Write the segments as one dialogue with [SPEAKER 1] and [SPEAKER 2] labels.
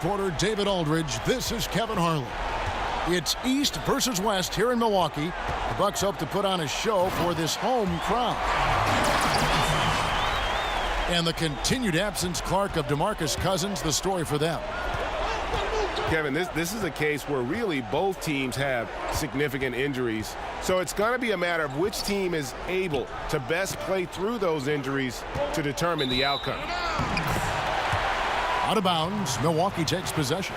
[SPEAKER 1] quarter, David Aldridge. This is Kevin Harlan. It's East versus West here in Milwaukee. The Bucks hope to put on a show for this home crowd. And the continued absence, Clark, of DeMarcus Cousins, the story for them.
[SPEAKER 2] Kevin, this is a case where really both teams have significant injuries. So it's going to be a matter of which team is able to best play through those injuries to determine the outcome.
[SPEAKER 1] Out of bounds, Milwaukee takes possession.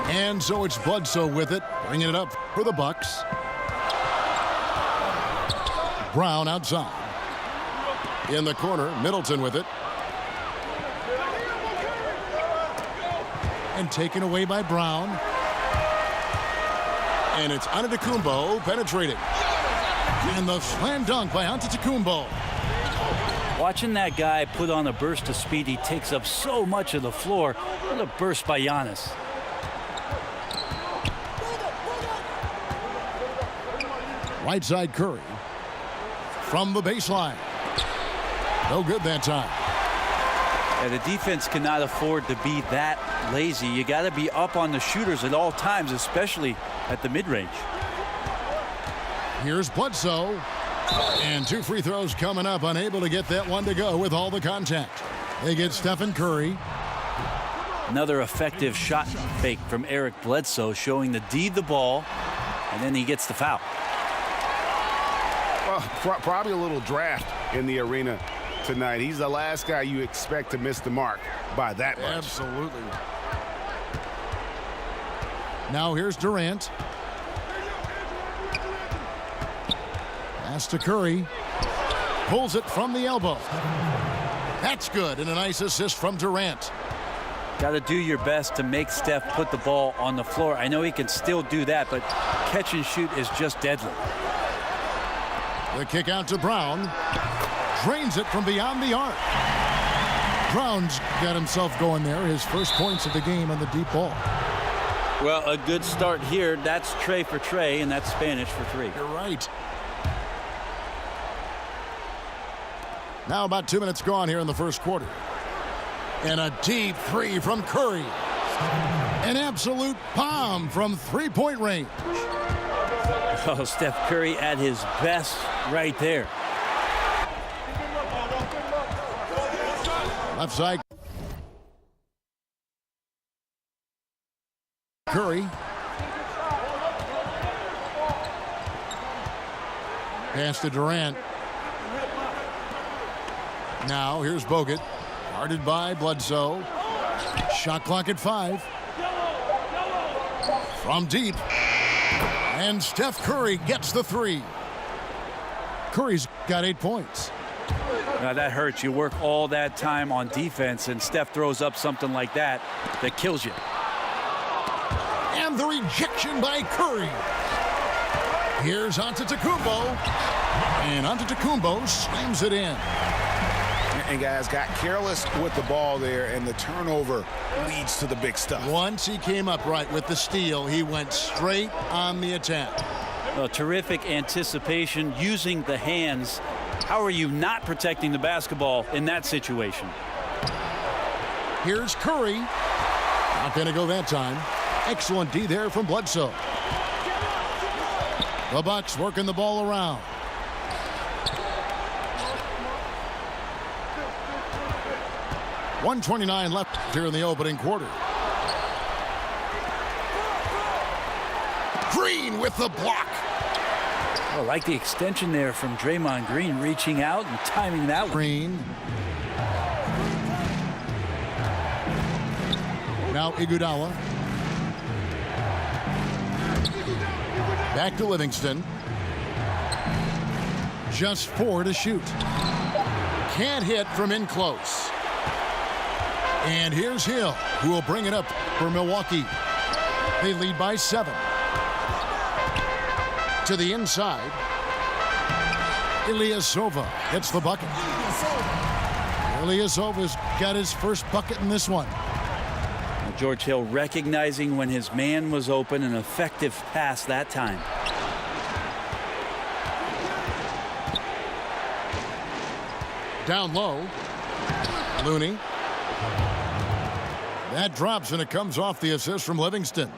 [SPEAKER 1] And so it's Bledsoe with it, bringing it up for the Bucks. Brown outside. In the corner, Middleton with it. And taken away by Brown. And it's Antetokounmpo penetrating. And the slam dunk by Antetokounmpo.
[SPEAKER 3] Watching that guy put on a burst of speed, he takes up so much of the floor. What a burst by Giannis.
[SPEAKER 1] Right side Curry. From the baseline. No good that time.
[SPEAKER 3] Yeah, the defense cannot afford to be that lazy. You got to be up on the shooters at all times, especially at the mid-range.
[SPEAKER 1] Here's Bledsoe. And 2 free throws coming up. Unable to get that one to go with all the contact. They get Stephen Curry.
[SPEAKER 3] Another effective shot fake from Eric Bledsoe, showing the D the ball, and then he gets the foul.
[SPEAKER 2] Well, probably a little draft in the arena tonight. He's the last guy you expect to miss the mark by that much.
[SPEAKER 1] Absolutely. Now here's Durant. Pass to Curry. Pulls it from the elbow. That's good, and a nice assist from Durant.
[SPEAKER 3] Got to do your best to make Steph put the ball on the floor. I know he can still do that, but catch and shoot is just deadly.
[SPEAKER 1] The kick out to Brown. Drains it from beyond the arc. Brown's got himself going there. His first points of the game on the deep ball.
[SPEAKER 3] Well, a good start here. That's Trey for Trey, and that's Spanish for 3.
[SPEAKER 1] You're right. Now about 2 minutes gone here in the first quarter. And a deep 3 from Curry. An absolute bomb from three-point range.
[SPEAKER 3] Oh, Steph Curry at his best right there.
[SPEAKER 1] Left side. Curry. Pass to Durant. Now here's Bogut. Guarded by Bledsoe. Shot clock at 5. From deep. And Steph Curry gets the 3. Curry's got 8 points.
[SPEAKER 3] Now that hurts. You work all that time on defense, and Steph throws up something like that that kills you.
[SPEAKER 1] And the rejection by Curry. Here's Antetokounmpo. And Antetokounmpo slams it in.
[SPEAKER 4] And guys got careless with the ball there, and the turnover leads to the big stuff.
[SPEAKER 1] Once he came up right with the steal, he went straight on the attack.
[SPEAKER 3] Well, terrific anticipation using the hands. How are you not protecting the basketball in that situation?
[SPEAKER 1] Here's Curry. Not going to go that time. Excellent D there from Bledsoe. The Bucks working the ball around. .129 left here in the opening quarter. Green with the block.
[SPEAKER 3] I like the extension there from Draymond Green, reaching out and timing that one.
[SPEAKER 1] Green. Now Iguodala. Back to Livingston. Just 4 to shoot. Can't hit from in close. And here's Hill, who will bring it up for Milwaukee. They lead by 7. To the inside. Ilyasova gets the bucket. Ilyasova's got his first bucket in this one.
[SPEAKER 3] George Hill recognizing when his man was open, an effective pass that time.
[SPEAKER 1] Down low. Looney. That drops, and it comes off the assist from Livingston.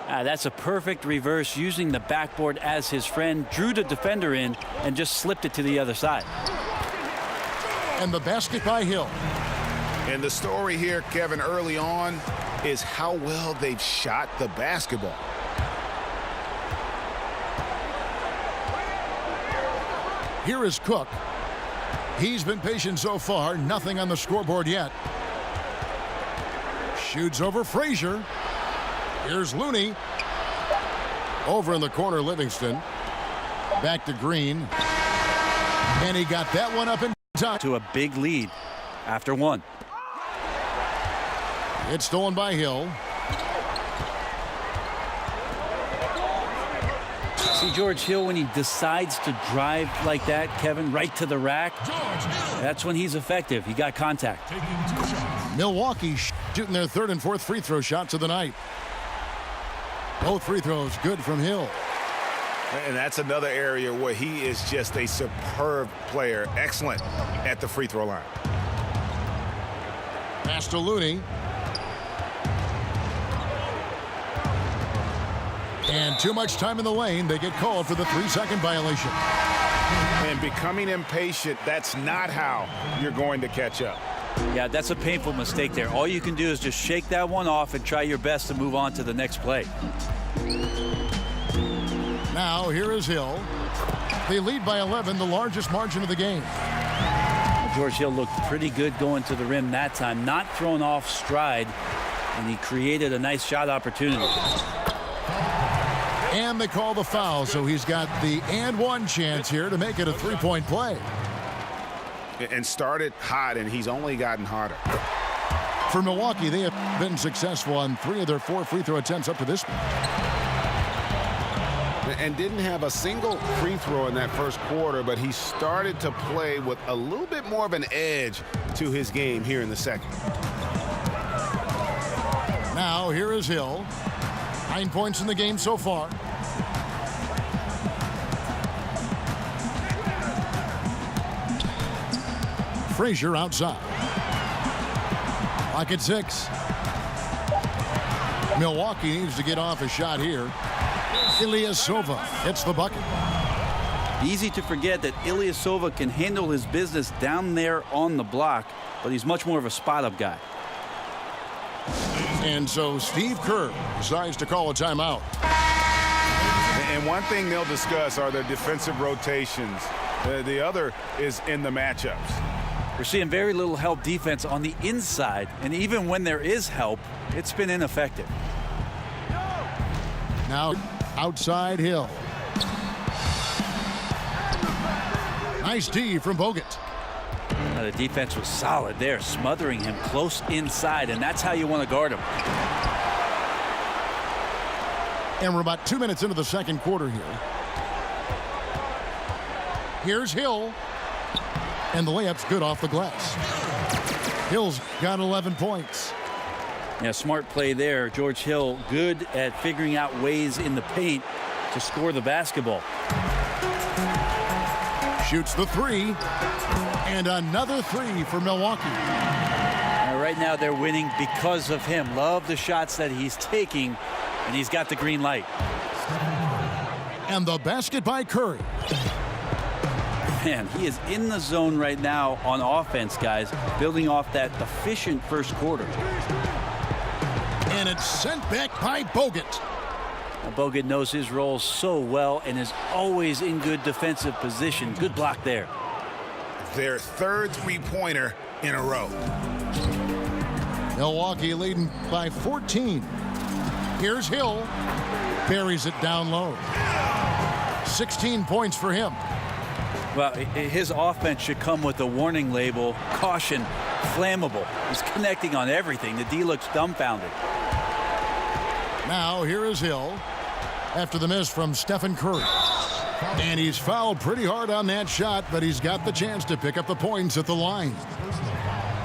[SPEAKER 3] That's a perfect reverse, using the backboard as his friend, drew the defender in, and just slipped it to the other side.
[SPEAKER 1] And the basket by Hill.
[SPEAKER 4] And the story here, Kevin, early on is how well they've shot the basketball.
[SPEAKER 1] Here is Cook. He's been patient so far. Nothing on the scoreboard yet. Shoots over Frazier. Here's Looney. Over in the corner, Livingston. Back to Green. And he got that one up in time.
[SPEAKER 3] To a big lead after one.
[SPEAKER 1] It's stolen by Hill.
[SPEAKER 3] See George Hill, when he decides to drive like that, Kevin, right to the rack, that's when he's effective. He got contact.
[SPEAKER 1] Milwaukee shooting their third and fourth free throw shots of the night. Both free throws good from Hill.
[SPEAKER 4] And that's another area where he is just a superb player. Excellent at the free throw line.
[SPEAKER 1] Pass to Looney. And too much time in the lane. They get called for the 3-second violation.
[SPEAKER 4] And becoming impatient, that's not how you're going to catch up.
[SPEAKER 3] Yeah, that's a painful mistake there. All you can do is just shake that one off and try your best to move on to the next play.
[SPEAKER 1] Now here is Hill. They lead by 11, the largest margin of the game.
[SPEAKER 3] George Hill looked pretty good going to the rim that time, not thrown off stride, and he created a nice shot opportunity.
[SPEAKER 1] And they call the foul, so he's got the and one chance here to make it a three-point play.
[SPEAKER 4] And started hot, and he's only gotten hotter.
[SPEAKER 1] For Milwaukee, they have been successful on 3 of their 4 free throw attempts up to this point.
[SPEAKER 4] And didn't have a single free throw in that first quarter, but he started to play with a little bit more of an edge to his game here in the second.
[SPEAKER 1] Now here is Hill. 9 points in the game so far. Frazier outside. Clock at 6. Milwaukee needs to get off a shot here. Ilyasova hits the bucket.
[SPEAKER 3] Easy to forget that Ilyasova can handle his business down there on the block, but he's much more of a spot-up guy.
[SPEAKER 1] And so Steve Kerr decides to call a timeout.
[SPEAKER 4] And one thing they'll discuss are the defensive rotations. The other is in the matchups.
[SPEAKER 3] We're seeing very little help defense on the inside, and even when there is help, it's been ineffective.
[SPEAKER 1] Now outside Hill. Nice D from Bogut.
[SPEAKER 3] Now, the defense was solid there, smothering him close inside, and that's how you want to guard him.
[SPEAKER 1] And we're about 2 minutes into the second quarter here. Here's Hill. And the layup's good off the glass. Hill's got 11 points.
[SPEAKER 3] Yeah, smart play there. George Hill good at figuring out ways in the paint to score the basketball.
[SPEAKER 1] Shoots the 3. And another 3 for Milwaukee.
[SPEAKER 3] Right now they're winning because of him. Love the shots that he's taking, and he's got the green light.
[SPEAKER 1] And the basket by Curry.
[SPEAKER 3] Man, he is in the zone right now on offense, guys, building off that efficient first quarter.
[SPEAKER 1] And it's sent back by Bogut.
[SPEAKER 3] Now, Bogut knows his role so well and is always in good defensive position. Good block there.
[SPEAKER 4] Their third three-pointer in a row.
[SPEAKER 1] Milwaukee leading by 14. Here's Hill. Buries it down low. 16 points for him.
[SPEAKER 3] Well, his offense should come with a warning label, caution, flammable. He's connecting on everything. The D looks dumbfounded.
[SPEAKER 1] Now here is Hill after the miss from Stephen Curry. And he's fouled pretty hard on that shot, but he's got the chance to pick up the points at the line.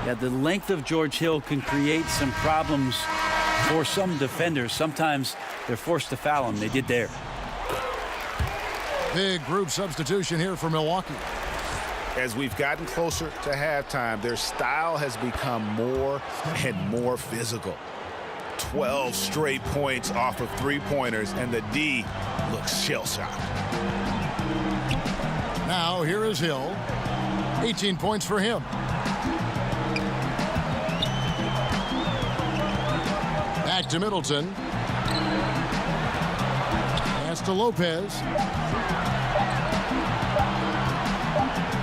[SPEAKER 3] Yeah, the length of George Hill can create some problems for some defenders. Sometimes they're forced to foul him. They did there.
[SPEAKER 1] Big group substitution here for Milwaukee.
[SPEAKER 4] As we've gotten closer to halftime, their style has become more and more physical. 12 straight points off of three-pointers, and the D looks shell-shocked.
[SPEAKER 1] Now here is Hill. 18 points for him. Back to Middleton. Pass to Lopez.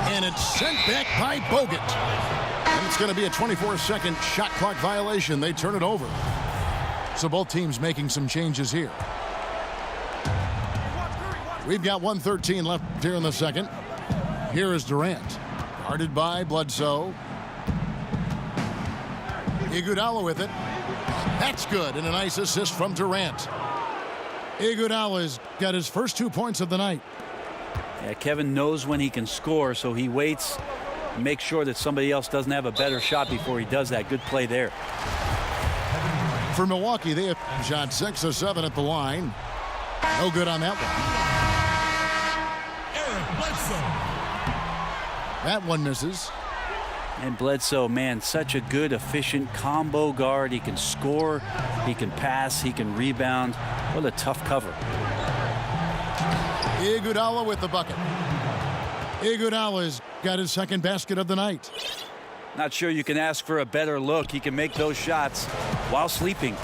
[SPEAKER 1] And it's sent back by Bogut. And it's going to be a 24-second shot clock violation. They turn it over. So both teams making some changes here. We've got 1:13 left here in the second. Here is Durant. Guarded by Bledsoe. Iguodala with it. That's good, and a nice assist from Durant. Iguodala's got his first 2 points of the night.
[SPEAKER 3] Yeah, Kevin knows when he can score, so he waits, makes sure that somebody else doesn't have a better shot before he does that. Good play there.
[SPEAKER 1] For Milwaukee, they have shot 6 of 7 at the line. No good on that one.
[SPEAKER 5] Eric Bledsoe.
[SPEAKER 1] That one misses.
[SPEAKER 3] And Bledsoe, man, such a good, efficient combo guard. He can score, he can pass, he can rebound. What a tough cover.
[SPEAKER 1] Iguodala with the bucket. Iguodala's got his second basket of the night.
[SPEAKER 3] Not sure you can ask for a better look. He can make those shots while sleeping.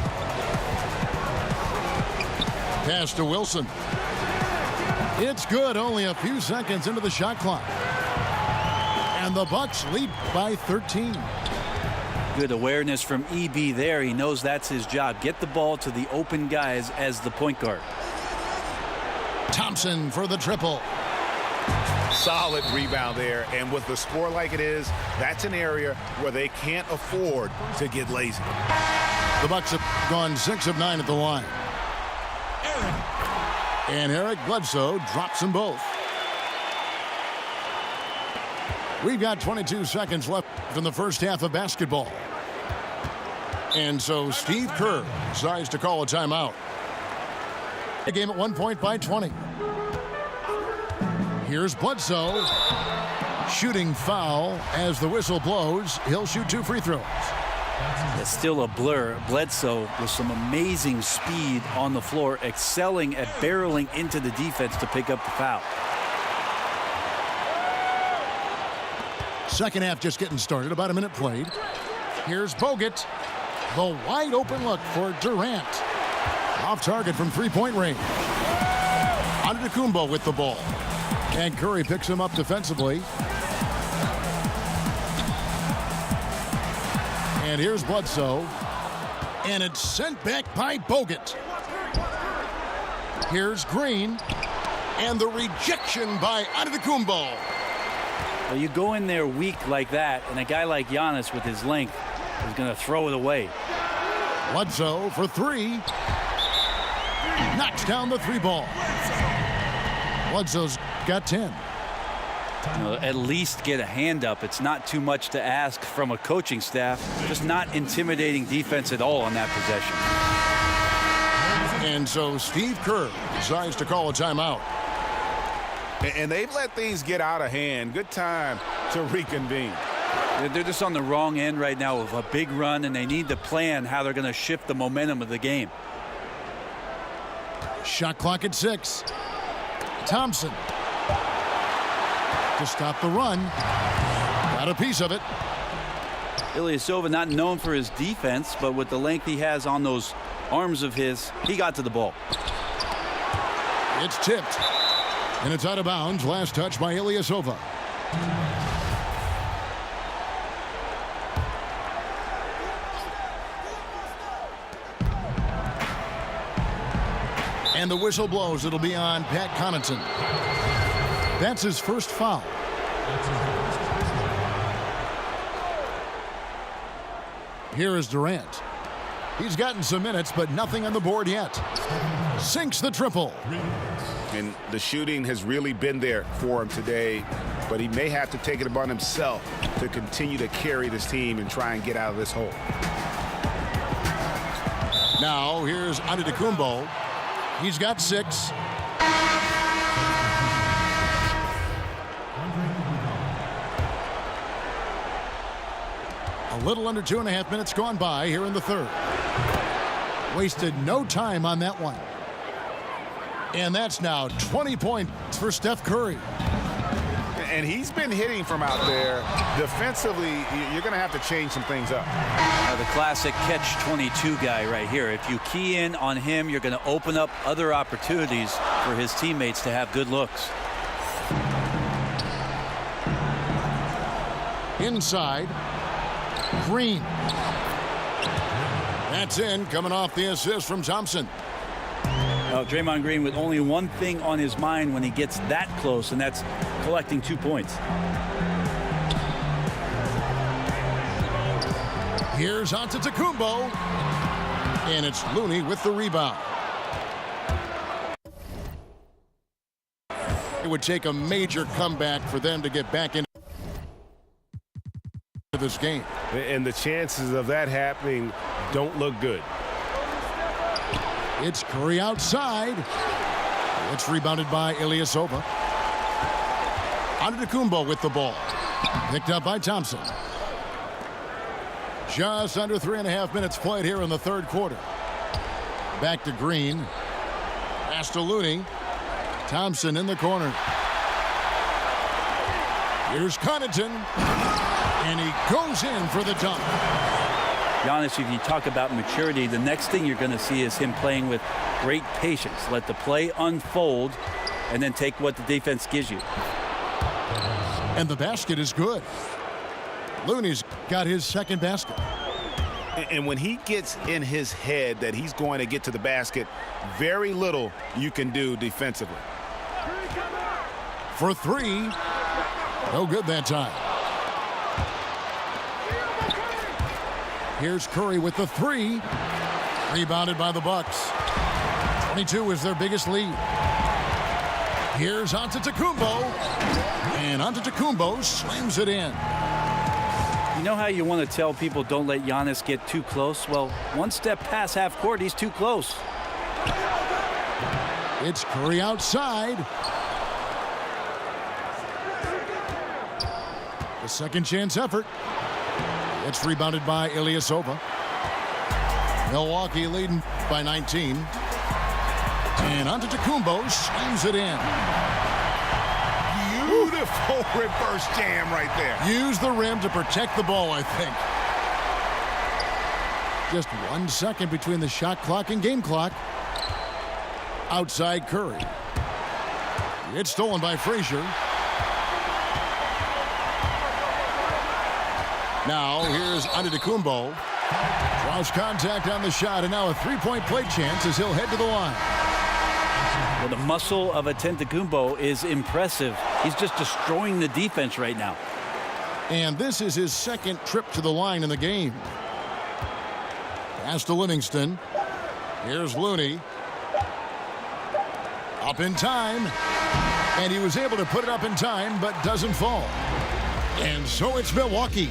[SPEAKER 1] Pass to Wilson. It's good, only a few seconds into the shot clock. And the Bucks lead by 13.
[SPEAKER 3] Good awareness from EB there. He knows that's his job. Get the ball to the open guys as the point guard.
[SPEAKER 1] Thompson for the triple.
[SPEAKER 4] Solid rebound there, and with the score like it is, that's an area where they can't afford to get lazy.
[SPEAKER 1] The Bucks have gone 6 of 9 at the line. And Eric Bledsoe drops them both. We've got 22 seconds left in the first half of basketball. And so Steve Kerr decides to call a timeout. The game at 1 point by 20. Here's Bledsoe. Shooting foul as the whistle blows. He'll shoot 2 free throws.
[SPEAKER 3] It's still a blur. Bledsoe with some amazing speed on the floor, excelling at barreling into the defense to pick up the foul.
[SPEAKER 1] Second half just getting started. About a minute played. Here's Bogut. The wide open look for Durant. Off target from three-point range. Antetokounmpo with the ball. And Curry picks him up defensively. And here's Bledsoe. And it's sent back by Bogut. Here's Green. And the rejection by Antetokounmpo.
[SPEAKER 3] Well, you go in there weak like that, and a guy like Giannis with his length is going to throw it away.
[SPEAKER 1] Bledsoe for 3. Knocks down the 3 ball. Bledsoe's got 10.
[SPEAKER 3] You know, at least get a hand up. It's not too much to ask from a coaching staff. Just not intimidating defense at all on that possession.
[SPEAKER 1] And so Steve Kerr decides to call a timeout.
[SPEAKER 4] And they've let things get out of hand. Good time to reconvene.
[SPEAKER 3] They're just on the wrong end right now of a big run, and they need to plan how they're going to shift the momentum of the game.
[SPEAKER 1] Shot clock at 6. Thompson to stop the run. Got a piece of it.
[SPEAKER 3] Ilyasova not known for his defense, but with the length he has on those arms of his, he got to the ball.
[SPEAKER 1] It's tipped. And it's out of bounds. Last touch by Ilyasova. And the whistle blows. It'll be on Pat Connaughton. That's his first foul. Here is Durant. He's gotten some minutes, but nothing on the board yet. Sinks the triple.
[SPEAKER 4] And the shooting has really been there for him today, but he may have to take it upon himself to continue to carry this team and try and get out of this hole.
[SPEAKER 1] Now here's Antetokounmpo. He's got 6. A little under 2.5 minutes gone by here in the third. Wasted no time on that one. And that's now 20 points for Steph Curry.
[SPEAKER 4] And he's been hitting from out there. Defensively, you're going to have to change some things up.
[SPEAKER 3] The classic catch-22 guy right here. If you key in on him, you're going to open up other opportunities for his teammates to have good looks.
[SPEAKER 1] Inside. Green. That's in, coming off the assist from Thompson.
[SPEAKER 3] Now, Draymond Green with only one thing on his mind when he gets that close, and that's collecting 2 points.
[SPEAKER 1] Here's Antetokounmpo. And it's Looney with the rebound. It would take a major comeback for them to get back into this game.
[SPEAKER 2] And the chances of that happening don't look good.
[SPEAKER 1] It's Curry outside. It's rebounded by Ilyasova. Antetokounmpo with the ball. Picked up by Thompson. Just under 3.5 minutes played here in the third quarter. Back to Green. Pass to Looney. Thompson in the corner. Here's Connaughton. And he goes in for the dunk.
[SPEAKER 3] Giannis, if you talk about maturity, the next thing you're going to see is him playing with great patience. Let the play unfold and then take what the defense gives you.
[SPEAKER 1] And the basket is good. Looney's got his second basket.
[SPEAKER 4] And when he gets in his head that he's going to get to the basket, very little you can do defensively.
[SPEAKER 1] For three. No good that time. Here's Curry with the three. Rebounded by the Bucks. 22 is their biggest lead. Here's Antetokounmpo. And Antetokounmpo slams it in.
[SPEAKER 3] You know how you want to tell people don't let Giannis get too close? Well, one step past half court, he's too close.
[SPEAKER 1] It's Curry outside. The second chance effort. It's rebounded by Ilyasova. Milwaukee leading by 19. And Antetokounmpo slams it in.
[SPEAKER 4] Beautiful reverse jam right there.
[SPEAKER 1] Use the rim to protect the ball, I think. Just 1 second between the shot clock and game clock. Outside Curry. It's stolen by Frazier. Now here's Antetokounmpo. Draws contact on the shot, and now a three-point play chance as he'll head to the line.
[SPEAKER 3] Well, the muscle of Antetokounmpo is impressive. He's just destroying the defense right now.
[SPEAKER 1] And this is his second trip to the line in the game. Pass to Livingston. Here's Looney. Up in time. And he was able to put it up in time, but doesn't fall. And so it's Milwaukee,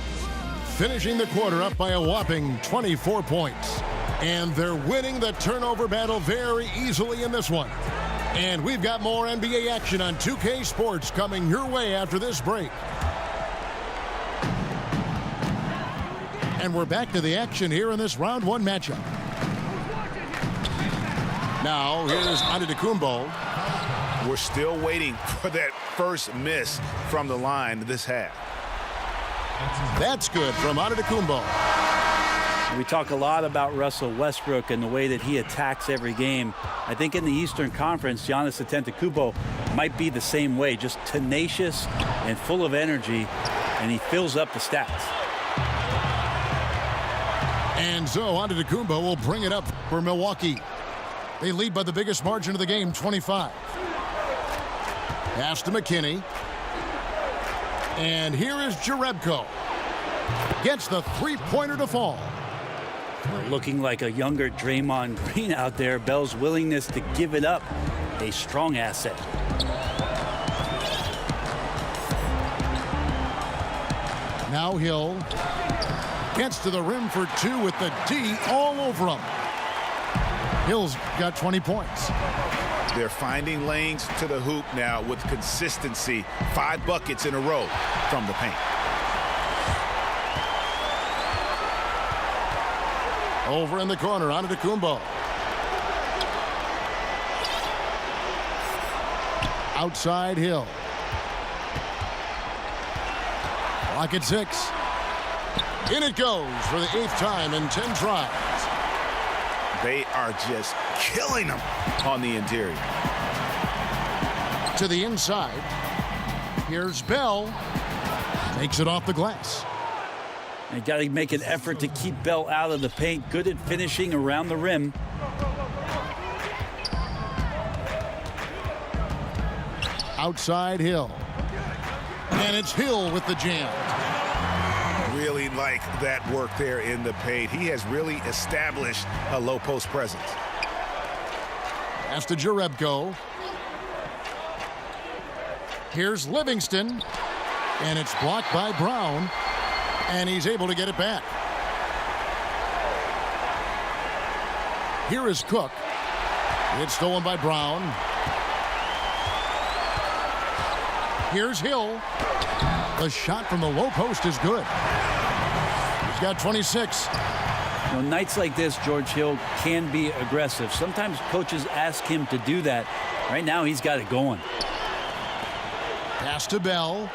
[SPEAKER 1] finishing the quarter up by a whopping 24 points. And they're winning the turnover battle very easily in this one. And we've got more NBA action on 2K Sports coming your way after this break. And we're back to the action here in this round one matchup. Now here's Antetokounmpo.
[SPEAKER 4] We're still waiting for that first miss from the line this half.
[SPEAKER 1] That's good from Antetokounmpo.
[SPEAKER 3] We talk a lot about Russell Westbrook and the way that he attacks every game. I think in the Eastern Conference, Giannis Antetokounmpo might be the same way, just tenacious and full of energy, and he fills up the stats.
[SPEAKER 1] And so Antetokounmpo will bring it up for Milwaukee. They lead by the biggest margin of the game, 25. Pass to McKinney. And here is Jerebko. Gets the three-pointer to fall.
[SPEAKER 3] Looking like a younger Draymond Green out there. Bell's willingness to give it up, a strong asset.
[SPEAKER 1] Now Hill gets to the rim for two with the D all over him. Hill's got 20 points.
[SPEAKER 4] They're finding lanes to the hoop now with consistency. 5 buckets in a row from the paint.
[SPEAKER 1] Over in the corner, Antetokounmpo. Outside Hill. Clock at 6. In it goes for the 8th time in 10 tries.
[SPEAKER 4] They are just killing them on the interior.
[SPEAKER 1] To the inside. Here's Bell. Takes it off the glass.
[SPEAKER 3] You got to make an effort to keep Bell out of the paint. Good at finishing around the rim.
[SPEAKER 1] Outside Hill. And it's Hill with the jam.
[SPEAKER 4] Really like that work there in the paint. He has really established a low post presence.
[SPEAKER 1] Pass to Jerebko. Here's Livingston. And it's blocked by Brown. And he's able to get it back. Here is Cook. It's stolen by Brown. Here's Hill. The shot from the low post is good. He's got 26.
[SPEAKER 3] Nights like this, George Hill can be aggressive. Sometimes coaches ask him to do that. Right now, he's got it going.
[SPEAKER 1] Pass to Bell.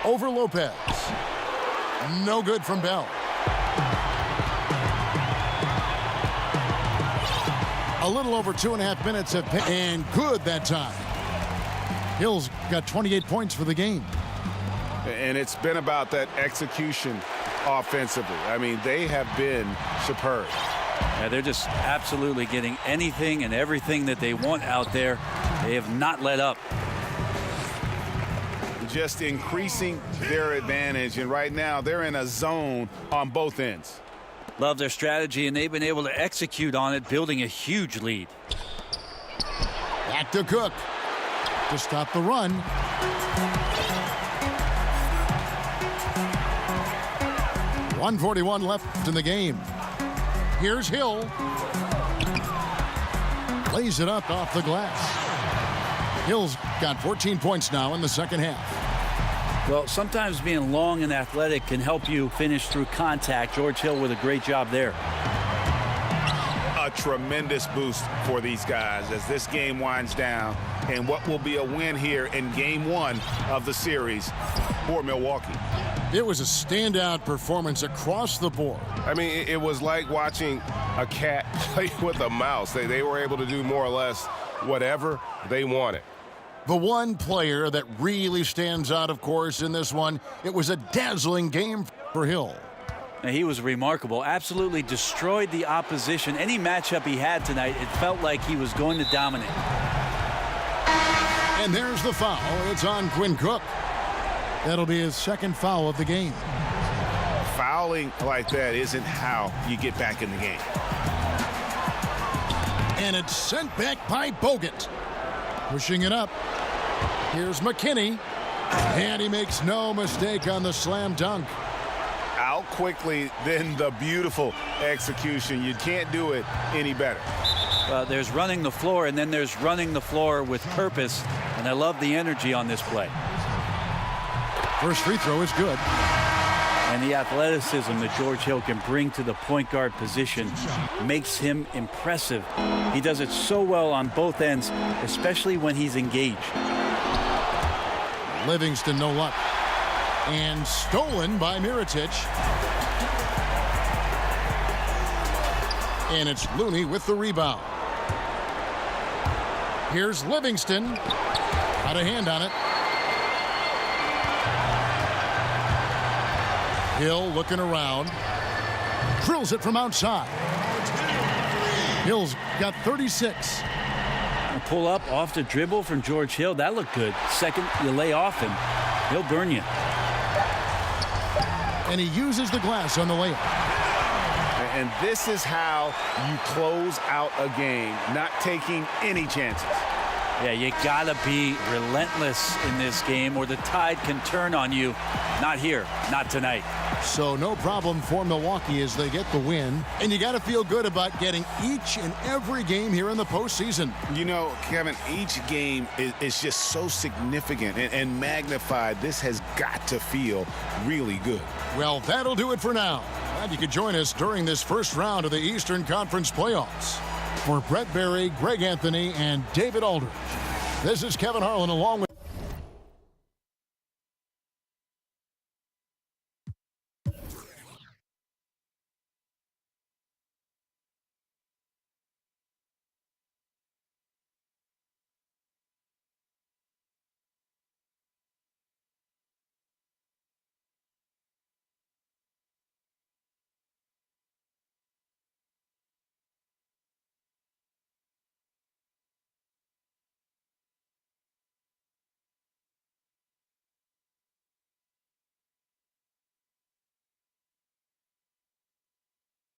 [SPEAKER 1] Over Lopez. No good from Bell. A little over 2.5 minutes of pay, and good that time. Hill's got 28 points for the game.
[SPEAKER 2] And it's been about that execution offensively. I mean, they have been superb.
[SPEAKER 3] Yeah, they're just absolutely getting anything and everything that they want out there. They have not let up.
[SPEAKER 4] Just increasing their advantage, and right now they're in a zone on both ends.
[SPEAKER 3] Love their strategy, and they've been able to execute on it, building a huge lead.
[SPEAKER 1] Back to Cook to stop the run. .141 left in the game. Here's Hill. Lays it up off the glass. Hill's got 14 points now in the second half.
[SPEAKER 3] Well, sometimes being long and athletic can help you finish through contact. George Hill with a great job there.
[SPEAKER 4] A tremendous boost for these guys as this game winds down, and what will be a win here in game 1 of the series for Milwaukee.
[SPEAKER 1] It was a standout performance across the board.
[SPEAKER 2] I mean, it was like watching a cat play with a mouse. They were able to do more or less whatever they wanted.
[SPEAKER 1] The one player that really stands out, of course, in this one, it was a dazzling game for Hill.
[SPEAKER 3] Now, he was remarkable. Absolutely destroyed the opposition. Any matchup he had tonight, it felt like he was going to dominate.
[SPEAKER 1] And there's the foul. It's on Quinn Cook. That'll be his second foul of the game.
[SPEAKER 4] Fouling like that isn't how you get back in the game.
[SPEAKER 1] And it's sent back by Bogut. Pushing it up. Here's McKinney. And he makes no mistake on the slam dunk.
[SPEAKER 4] Out quickly, then the beautiful execution. You can't do it any better.
[SPEAKER 3] There's running the floor, and then there's running the floor with purpose. And I love the energy on this play.
[SPEAKER 1] First free throw is good.
[SPEAKER 3] And the athleticism that George Hill can bring to the point guard position makes him impressive. He does it so well on both ends, especially when he's engaged.
[SPEAKER 1] Livingston, no luck. And stolen by Mirotic. And it's Looney with the rebound. Here's Livingston. Got a hand on it. Hill looking around. Drills it from outside. Hill's got 36.
[SPEAKER 3] A pull up off the dribble from George Hill. That looked good. Second, you lay off him. He'll burn you.
[SPEAKER 1] And he uses the glass on the layup.
[SPEAKER 4] And this is how you close out a game, not taking any chances.
[SPEAKER 3] Yeah, you gotta be relentless in this game or the tide can turn on you. Not here, not tonight.
[SPEAKER 1] So no problem for Milwaukee as they get the win. And you got to feel good about getting each and every game here in the postseason.
[SPEAKER 4] You know, Kevin, each game is just so significant and magnified. This has got to feel really good.
[SPEAKER 1] Well, that'll do it for now. Glad you could join us during this first round of the Eastern Conference playoffs. For Brett Berry, Greg Anthony, and David Aldridge, this is Kevin Harlan along with